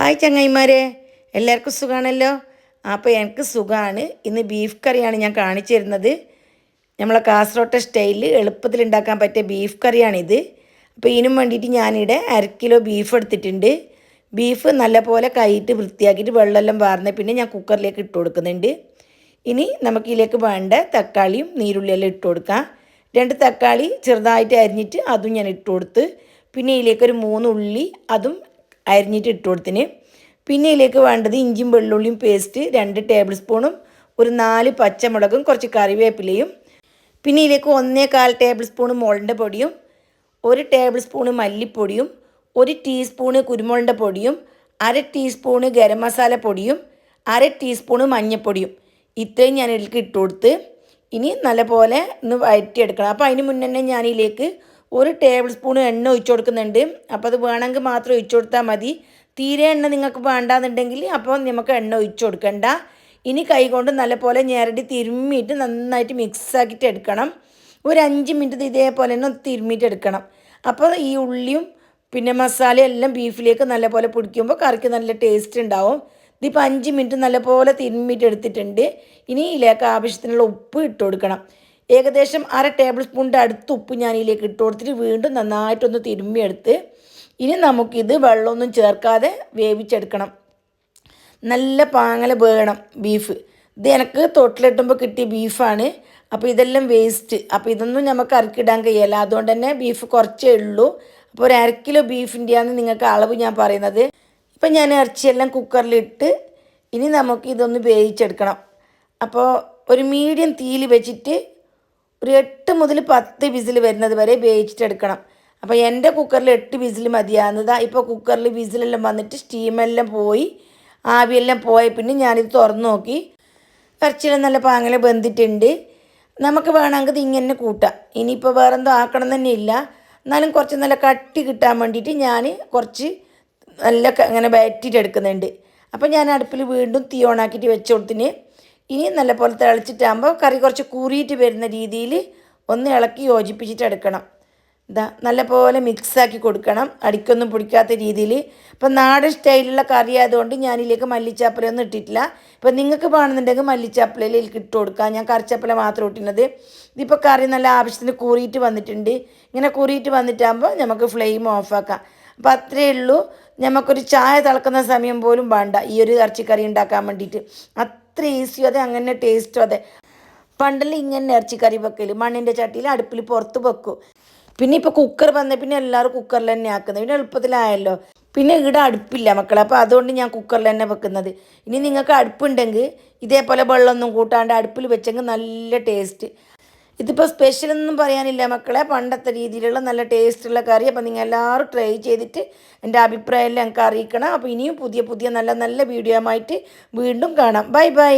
Hi ചങ്ങായിമാരെ, എല്ലാവർക്കും സുഖമാണല്ലോ. അപ്പോൾ എനിക്ക് സുഖമാണ്. ഇന്ന് ബീഫ് കറിയാണ് ഞാൻ കാണിച്ചു തരുന്നത്. നമ്മളെ കാസർഗോട്ടെ സ്റ്റൈലിൽ എളുപ്പത്തിൽ ഉണ്ടാക്കാൻ പറ്റിയ ബീഫ് കറിയാണിത്. അപ്പോൾ ഇതിനും വേണ്ടിയിട്ട് ഞാനിവിടെ 1/2 കിലോ ബീഫ് എടുത്തിട്ടുണ്ട്. ബീഫ് നല്ലപോലെ കഴുകിയിട്ട് വൃത്തിയാക്കിയിട്ട് വെള്ളമെല്ലാം വാർന്ന് പിന്നെ ഞാൻ കുക്കറിലേക്ക് ഇട്ട് കൊടുക്കുന്നുണ്ട്. ഇനി നമുക്കിതിലേക്ക് വേണ്ട തക്കാളിയും നീരുള്ളിയെല്ലാം ഇട്ട് കൊടുക്കാം. 2 തക്കാളി ചെറുതായിട്ട് അരിഞ്ഞിട്ട് അതും ഞാൻ ഇട്ട് കൊടുത്ത്. പിന്നെ ഇതിലേക്കൊരു 3 ഉള്ളി അതും അരിഞ്ഞിട്ട് ഇട്ട് കൊടുത്തിന്. പിന്നെ ഇതിലേക്ക് വേണ്ടത് ഇഞ്ചിയും വെള്ളുള്ളിയും പേസ്റ്റ് 2 ടേബിൾ സ്പൂണും ഒരു 4 പച്ചമുളകും കുറച്ച് കറിവേപ്പിലയും. പിന്നെ ഇതിലേക്ക് 1/4 ടേബിൾ സ്പൂൺ മുളകിൻ്റെ പൊടിയും 1 ടേബിൾ സ്പൂണ് മല്ലിപ്പൊടിയും 1 ടീസ്പൂണ് കുരുമുളകിൻ്റെ പൊടിയും 1/2 ടീസ്പൂണ് ഗരം മസാല പൊടിയും 1/2 ടീസ്പൂണ് മഞ്ഞൾപ്പൊടിയും ഇത്രയും ഞാൻ ഇതിലേക്ക് ഇട്ട് കൊടുത്ത് ഇനി നല്ലപോലെ ഒന്ന് വഴറ്റിയെടുക്കണം. അപ്പോൾ അതിന് മുന്നേ തന്നെ ഞാനിതിലേക്ക് 1 ടേബിൾ സ്പൂൺ എണ്ണ ഒഴിച്ചു കൊടുക്കുന്നുണ്ട്. അപ്പോൾ അത് വേണമെങ്കിൽ മാത്രം ഒഴിച്ചു കൊടുത്താൽ മതി. തീരെ എണ്ണ നിങ്ങൾക്ക് വേണ്ടാന്നുണ്ടെങ്കിൽ അപ്പോൾ നമുക്ക് എണ്ണ ഒഴിച്ചു കൊടുക്കണ്ട. ഇനി കൈ കൊണ്ട് നല്ലപോലെ ഞെരടി തിരുമ്മിയിട്ട് നന്നായിട്ട് മിക്സാക്കിയിട്ട് എടുക്കണം. ഒരു 5 മിനിറ്റ് ഇതേപോലെ തന്നെ തിരുമ്മിയിട്ട് എടുക്കണം. അപ്പോൾ ഈ ഉള്ളിയും പിന്നെ മസാലയും എല്ലാം ബീഫിലേക്ക് നല്ലപോലെ പിടിക്കുമ്പോൾ കറിക്ക് നല്ല ടേസ്റ്റ് ഉണ്ടാവും. ഇതിപ്പോൾ 5 മിനിറ്റ് നല്ലപോലെ തിരുമ്മിയിട്ട് എടുത്തിട്ടുണ്ട്. ഇനി ഇതിലേക്ക് ആവശ്യത്തിനുള്ള ഉപ്പ് ഇട്ട് കൊടുക്കണം. ഏകദേശം 1/2 ടേബിൾ സ്പൂണിൻ്റെ അടുത്ത് ഉപ്പ് ഞാൻ ഇതിലേക്ക് ഇട്ട് കൊടുത്തിട്ട് വീണ്ടും നന്നായിട്ടൊന്ന് തിരുമ്മിയെടുത്ത് ഇനി നമുക്കിത് വെള്ളമൊന്നും ചേർക്കാതെ വേവിച്ചെടുക്കണം. നല്ല പാങ്ങല വേണം ബീഫ്. ഇത് എനിക്ക് തൊട്ടിലിട്ടുമ്പോൾ കിട്ടിയ ബീഫാണ്. അപ്പോൾ ഇതെല്ലാം വേസ്റ്റ്. അപ്പോൾ ഇതൊന്നും നമുക്ക് അരക്കിടാൻ കഴിയില്ല. അതുകൊണ്ട് തന്നെ ബീഫ് കുറച്ചേ ഉള്ളൂ. അപ്പോൾ ഒരു 1/2 കിലോ ബീഫിൻ്റെയാണ് നിങ്ങൾക്ക് അളവ് ഞാൻ പറയുന്നത്. ഇപ്പം ഞാൻ ഇറച്ചിയെല്ലാം കുക്കറിലിട്ട് ഇനി നമുക്ക് ഇതൊന്ന് വേവിച്ചെടുക്കണം. അപ്പോൾ ഒരു മീഡിയം തീയിൽ വെച്ചിട്ട് ഒരു 8 മുതൽ 10 വിസിൽ വരുന്നത് വരെ വേവിച്ചിട്ടെടുക്കണം. അപ്പോൾ എൻ്റെ കുക്കറിൽ 8 വിസിൽ മതിയാകുന്നതാണ്. ഇപ്പോൾ കുക്കറിൽ വിസിലെല്ലാം വന്നിട്ട് സ്റ്റീമെല്ലാം പോയി ആവിയെല്ലാം പോയ പിന്നെ ഞാനിത് തുറന്ന് നോക്കി. ഇറച്ചിയെല്ലാം നല്ല പാങ്ങല വെന്തിട്ടുണ്ട്. നമുക്ക് വേണമെങ്കിൽ ഇത് ഇങ്ങനെ കൂട്ടാം. ഇനിയിപ്പോൾ വേറെ എന്തോ ആക്കണം തന്നെ ഇല്ല. എന്നാലും കുറച്ച് നല്ല കട്ടി കിട്ടാൻ വേണ്ടിയിട്ട് ഞാൻ കുറച്ച് നല്ല ഇങ്ങനെ വഴറ്റിയിട്ടെടുക്കുന്നുണ്ട്. അപ്പോൾ ഞാൻ അടുപ്പിൽ വീണ്ടും തീ ഓണാക്കിയിട്ട് വെച്ച് കൊടുത്തിന്. ഇനി നല്ലപോലെ തിളച്ചിട്ടാകുമ്പോൾ കറി കുറച്ച് കൂറിയിട്ട് വരുന്ന രീതിയിൽ ഒന്ന് ഇളക്കി യോജിപ്പിച്ചിട്ട് എടുക്കണം. ഇതാ നല്ലപോലെ മിക്സാക്കി കൊടുക്കണം, അടിക്കൊന്നും പിടിക്കാത്ത രീതിയിൽ. ഇപ്പം നാടൻ സ്റ്റൈലുള്ള കറി ആയതുകൊണ്ട് ഞാനിതിലേക്ക് മല്ലിച്ചാപ്പലൊന്നും ഇട്ടിട്ടില്ല. ഇപ്പം നിങ്ങൾക്ക് വേണമെന്നുണ്ടെങ്കിൽ മല്ലിച്ചാപ്പലയിലേക്ക് ഇട്ട് കൊടുക്കാം. ഞാൻ കറിച്ചാപ്പല മാത്രം ഇട്ടുന്നത്. ഇതിപ്പോൾ കറി നല്ല ആവശ്യത്തിന് കൂറിയിട്ട് വന്നിട്ടുണ്ട്. ഇങ്ങനെ കൂറിയിട്ട് വന്നിട്ടാകുമ്പോൾ നമുക്ക് ഫ്ലെയിം ഓഫാക്കാം. അപ്പോൾ അത്രയേ ഉള്ളൂ. നമുക്കൊരു ചായ തിളക്കുന്ന സമയം പോലും വേണ്ട ഈ ഒരു ഇറച്ചിക്കറി ഉണ്ടാക്കാൻ വേണ്ടിയിട്ട്. അത്ര ഈസിയും അതെ, അങ്ങനെ ടേസ്റ്റും അതെ. പണ്ടെല്ലാം ഇങ്ങനെ ഇറച്ചിക്കറി വെക്കൽ മണ്ണിൻ്റെ ചട്ടിയിൽ അടുപ്പിൽ പുറത്ത് വെക്കും. പിന്നെ ഇപ്പോൾ കുക്കർ വന്ന പിന്നെ എല്ലാവരും കുക്കറിൽ തന്നെ ആക്കുന്നത്. പിന്നെ എളുപ്പത്തിലായല്ലോ. പിന്നെ ഇവിടെ അടുപ്പില്ല മക്കളെ, അപ്പോൾ അതുകൊണ്ട് ഞാൻ കുക്കറിൽ തന്നെ വെക്കുന്നത്. ഇനി നിങ്ങൾക്ക് അടുപ്പുണ്ടെങ്കിൽ ഇതേപോലെ വെള്ളമൊന്നും കൂട്ടാണ്ട് അടുപ്പിൽ വെച്ചെങ്കിൽ നല്ല ടേസ്റ്റ്. ഇതിപ്പോൾ സ്പെഷ്യലൊന്നും പറയാനില്ല മക്കളെ, പണ്ടത്തെ രീതിയിലുള്ള നല്ല ടേസ്റ്റുള്ള കറി. അപ്പോൾ നിങ്ങൾ എല്ലാവരും ട്രൈ ചെയ്തിട്ട് എൻ്റെ അഭിപ്രായം എല്ലാം ഞങ്ങൾക്ക് അറിയിക്കണം. അപ്പോൾ ഇനിയും പുതിയ പുതിയ നല്ല നല്ല വീഡിയോ ആയിട്ട് വീണ്ടും കാണാം. Bye bye.